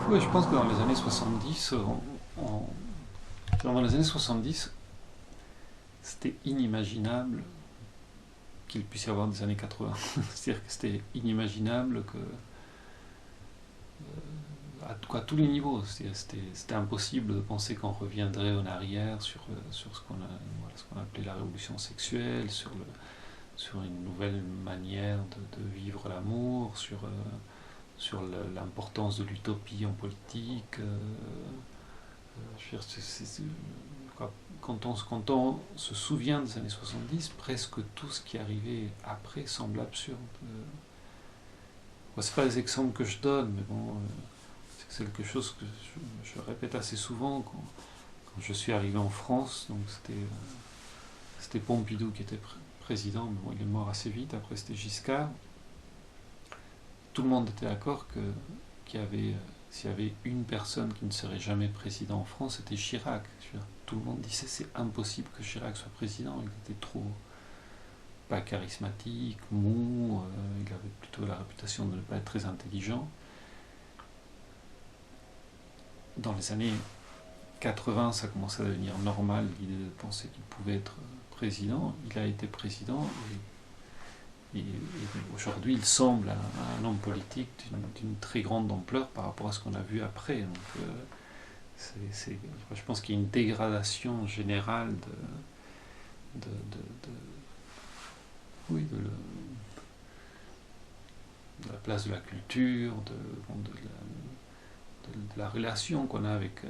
Oui, je pense que dans les années 70, dans les années 70, c'était inimaginable qu'il puisse y avoir des années 80. C'est-à-dire que c'était inimaginable que, à tous les niveaux, c'était impossible de penser qu'on reviendrait en arrière sur ce qu'on appelait la révolution sexuelle, sur une nouvelle manière de vivre l'amour, sur l'importance de l'utopie en politique. Je veux dire, quand on se souvient des années 70, presque tout ce qui est arrivé après semble absurde. C'est pas les exemples que je donne, mais bon, c'est quelque chose que je répète assez souvent quand je suis arrivé en France. Donc c'était Pompidou qui était président, mais bon, il est mort assez vite. Après c'était Giscard. Tout le monde était d'accord s'il y avait une personne qui ne serait jamais président en France, c'était Chirac. Tout le monde disait c'est impossible que Chirac soit président, il était trop pas charismatique, mou, il avait plutôt la réputation de ne pas être très intelligent. Dans les années 80, ça commençait à devenir normal l'idée de penser qu'il pouvait être président. Il a été président et aujourd'hui il semble un homme politique d'une très grande ampleur par rapport à ce qu'on a vu après. Donc, je pense qu'il y a une dégradation générale oui, de la place de la culture, de la relation qu'on a avec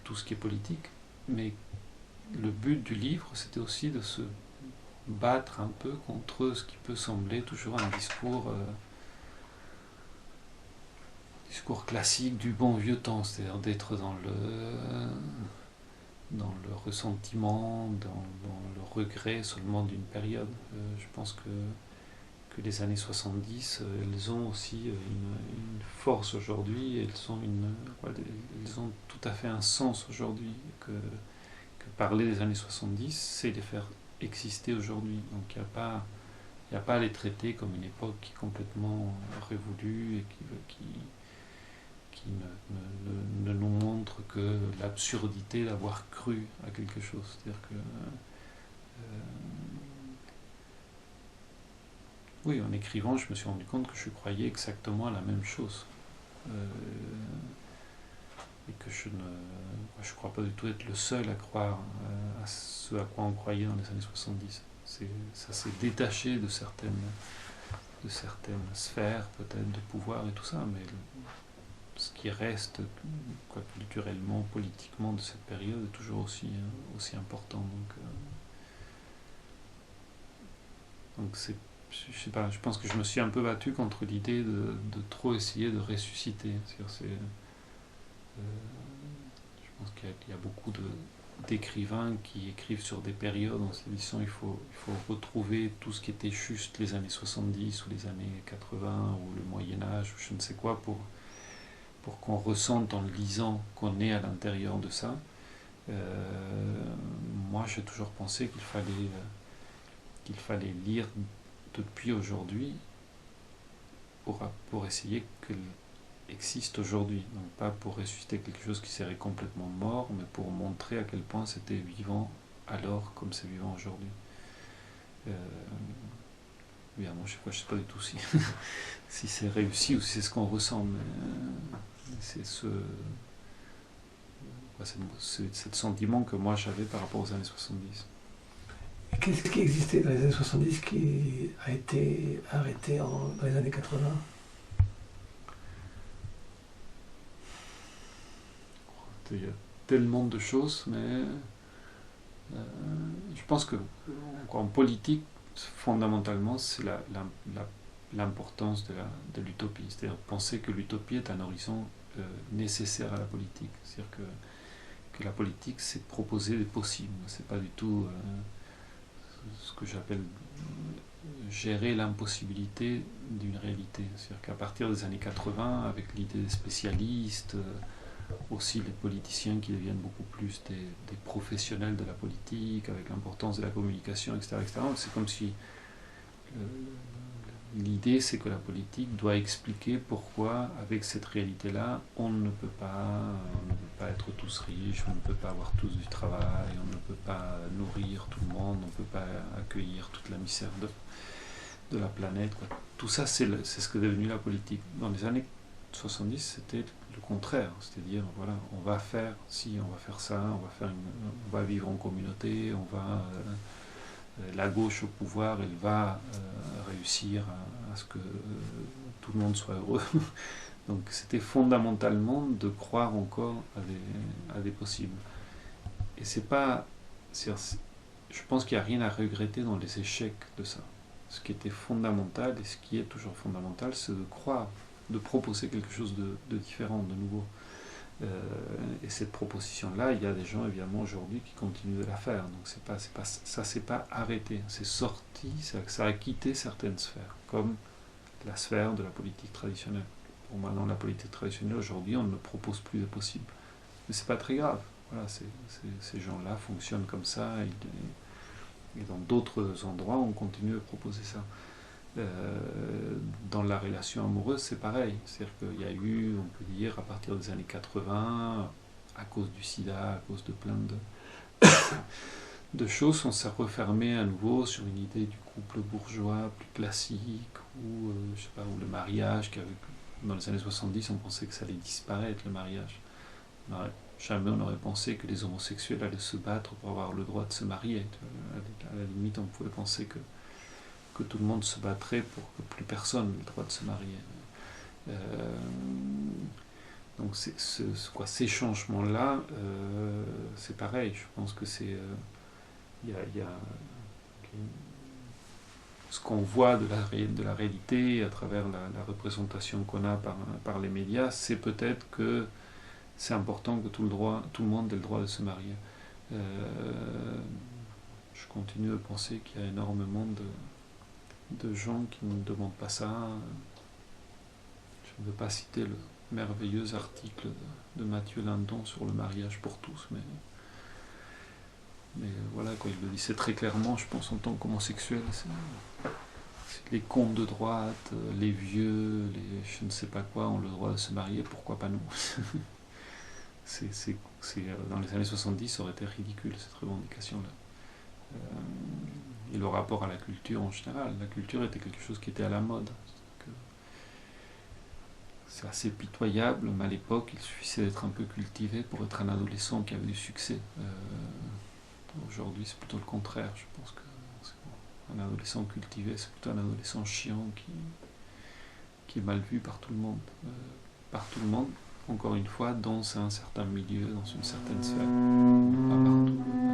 tout ce qui est politique. Mais le but du livre, c'était aussi de se battre un peu contre ce qui peut sembler toujours un discours classique du bon vieux temps, c'est-à-dire d'être dans le ressentiment, dans le regret seulement d'une période. Je pense que les années 70, elles ont aussi une force aujourd'hui, elles ont tout à fait un sens aujourd'hui, que parler des années 70, c'est les faire exister aujourd'hui. Donc il n'y a pas à les traiter comme une époque qui est complètement révolue et qui ne nous montre que l'absurdité d'avoir cru à quelque chose. C'est-à-dire que oui, en écrivant, je me suis rendu compte que je croyais exactement à la même chose. Et que je ne crois pas du tout être le seul à croire à ce à quoi on croyait dans les années 70. Ça s'est détaché de certaines sphères, peut-être, de pouvoir et tout ça, mais ce qui reste, culturellement, politiquement, de cette période est toujours aussi important. Donc je sais pas, je pense que je me suis un peu battu contre l'idée de trop essayer de ressusciter. Je pense qu'il y a beaucoup d'écrivains qui écrivent sur des périodes en se disant il faut retrouver tout ce qui était juste les années 70 ou les années 80 ou le Moyen-Âge ou je ne sais quoi pour qu'on ressente en le lisant qu'on est à l'intérieur de ça. Moi j'ai toujours pensé qu'il fallait lire depuis aujourd'hui pour essayer que existe aujourd'hui, donc pas pour ressusciter quelque chose qui serait complètement mort, mais pour montrer à quel point c'était vivant alors comme c'est vivant aujourd'hui. Évidemment, je sais pas du tout si c'est réussi ou si c'est ce qu'on ressent, mais c'est ce sentiment que moi j'avais par rapport aux années 70. Qu'est-ce qui existait dans les années 70 qui a été arrêté dans les années 80? Il y a tellement de choses, mais je pense que en politique, fondamentalement, c'est l'importance de l'utopie. C'est-à-dire penser que l'utopie est un horizon nécessaire à la politique. C'est-à-dire que la politique, c'est proposer des possibles. C'est pas du tout ce que j'appelle gérer l'impossibilité d'une réalité. C'est-à-dire qu'à partir des années 80, avec l'idée des spécialistes, aussi les politiciens qui deviennent beaucoup plus des professionnels de la politique, avec l'importance de la communication, etc. etc. C'est comme si l'idée, c'est que la politique doit expliquer pourquoi, avec cette réalité-là, on ne peut pas être tous riches, on ne peut pas avoir tous du travail, on ne peut pas nourrir tout le monde, on ne peut pas accueillir toute la misère de la planète, quoi. Tout ça, c'est ce que est devenu la politique. Dans les années 70, c'était le contraire, c'est-à-dire, voilà, on va faire ci, on va faire ça, on va vivre en communauté, la gauche au pouvoir, elle va réussir à ce que tout le monde soit heureux. Donc c'était fondamentalement de croire encore à des possibles. Et c'est pas... je pense qu'il n'y a rien à regretter dans les échecs de ça. Ce qui était fondamental, et ce qui est toujours fondamental, c'est de croire, de proposer quelque chose de différent, de nouveau. Et cette proposition-là, il y a des gens évidemment aujourd'hui qui continuent de la faire. Donc ça s'est pas arrêté, c'est sorti, ça a quitté certaines sphères, comme la sphère de la politique traditionnelle. Pour moi, dans la politique traditionnelle aujourd'hui, on ne propose plus de possible. Mais c'est pas très grave. Voilà, ces gens-là fonctionnent comme ça, et dans d'autres endroits, on continue de proposer ça. Dans la relation amoureuse, c'est pareil. C'est-à-dire qu'il y a eu, on peut dire, à partir des années 80, à cause du sida, à cause de plein de choses, on s'est refermé à nouveau sur une idée du couple bourgeois plus classique, ou je sais pas, ou le mariage, dans les années 70, on pensait que ça allait disparaître, le mariage. Jamais on aurait pensé que les homosexuels allaient se battre pour avoir le droit de se marier. À la limite, on pouvait penser que tout le monde se battrait pour que plus personne ait le droit de se marier. Donc ces changements-là, c'est pareil. Je pense que c'est... y a ce qu'on voit de la réalité à travers la représentation qu'on a par les médias, c'est peut-être que c'est important que tout le monde ait le droit de se marier. Je continue de penser qu'il y a énormément de gens qui ne demandent pas ça. Je ne veux pas citer le merveilleux article de Mathieu Lindon sur le mariage pour tous, mais voilà, quoi, il le disait très clairement, je pense, en tant qu'homosexuel, c'est les cons de droite, les vieux, les je ne sais pas quoi ont le droit de se marier, pourquoi pas nous? Dans les années 70, ça aurait été ridicule, cette revendication-là. Et le rapport à la culture en général. La culture était quelque chose qui était à la mode. C'est assez pitoyable, mais à l'époque, il suffisait d'être un peu cultivé pour être un adolescent qui avait du succès. Aujourd'hui, c'est plutôt le contraire. Je pense qu'un adolescent cultivé, c'est plutôt un adolescent chiant qui est mal vu par tout le monde. Par tout le monde, encore une fois, dans un certain milieu, dans une certaine sphère. Pas partout.